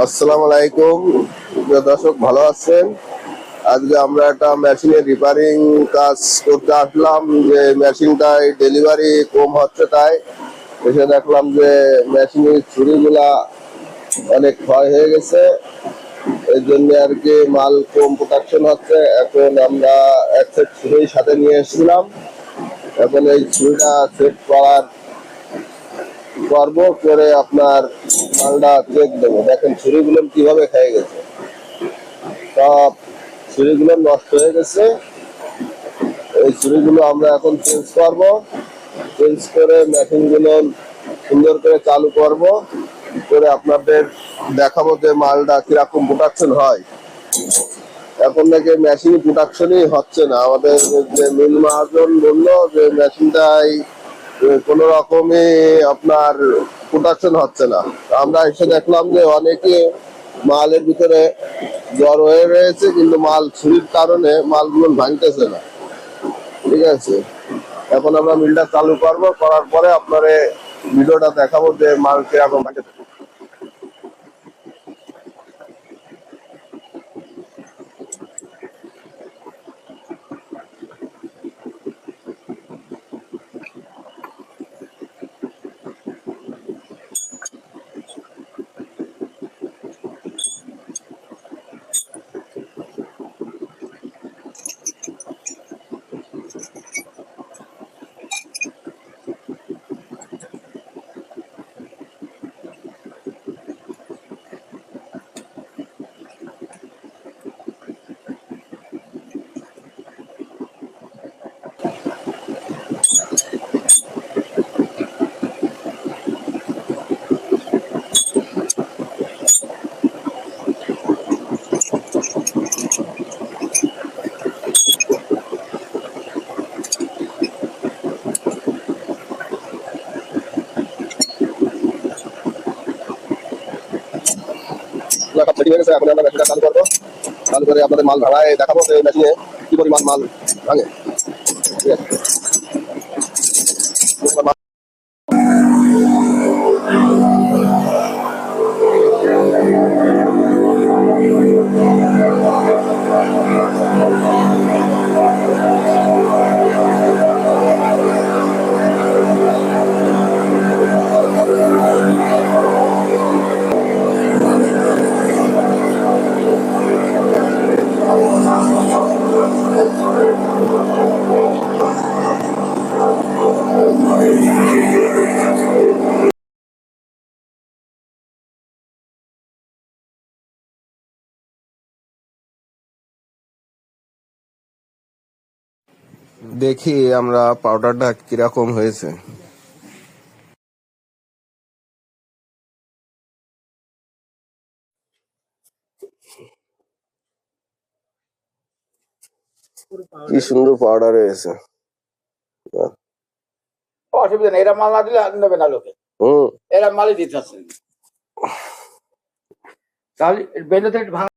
আসসালামু আলাইকুম। প্রিয় দর্শক, ভালো আছেন? আজকে আমরা একটা মেশিনের রিপেয়ারিং কাজ করতে আসলাম। যে মেশিনটায় ডেলিভারি কম হচ্ছে, তাই এসে দেখলাম যে মেশিনের ছুরিগুলা অনেক ক্ষয় হয়ে গেছে। এই জন্য আর কি মাল কম প্রোডাকশন হচ্ছে। এখন আমরা এক সেট ছুরি সাথে নিয়ে এসেছিলাম। এখন এই ছুরিটা সেট করে আপনার মালটা চেক দেবো। দেখেন ছুরিগুলো কিভাবে খেয়ে গেছে, সব ছুরিগুলো নষ্ট হয়ে গেছে। এই ছুরিগুলো আমরা এখন চেঞ্জ করব। চেঞ্জ করে মেশিনগুলো সুন্দর করে চালু করব, করে আপনাদের দেখাবো যে মালটা কিরকম প্রোডাকশন হয়। এখন নাকি মেশিন প্রোডাকশনই হচ্ছে না। আমাদের যে মিল মহাজন বললো যে মেশিনটাই কোনো রকমই আপনার প্রোডাকশন হচ্ছে না। আমরা এসে দেখলাম যে অনেকে মালের ভিতরে জ্বর হয়ে রয়েছে, কিন্তু মাল ছুরির কারণে মালগুলো ভাঙতেছে না। ঠিক আছে, এখন আমরা মিলটা চালু করবো, করার পরে আপনারে ভিডিওটা দেখাবো যে মাল কিরকম ভাঙতেছে। রেডি হয়ে গেছে। এখন আমরা মেশিনটা চালু করবো। চালু করে আপনাদের মাল ভাড়ায় দেখাবো যে মেশিনে কি পরিমাণ মাল ভাঙে। ঠিক আছে, দেখি আমরা পাউডারটা কিরকম হয়েছে। কি সুন্দর পাউডার হয়েছে। অসুবিধা নেই, এরা মাল না দিলে নেবে না লোকে। এরা মালই দিতে আসছে, তাহলে বেঁধে থেকে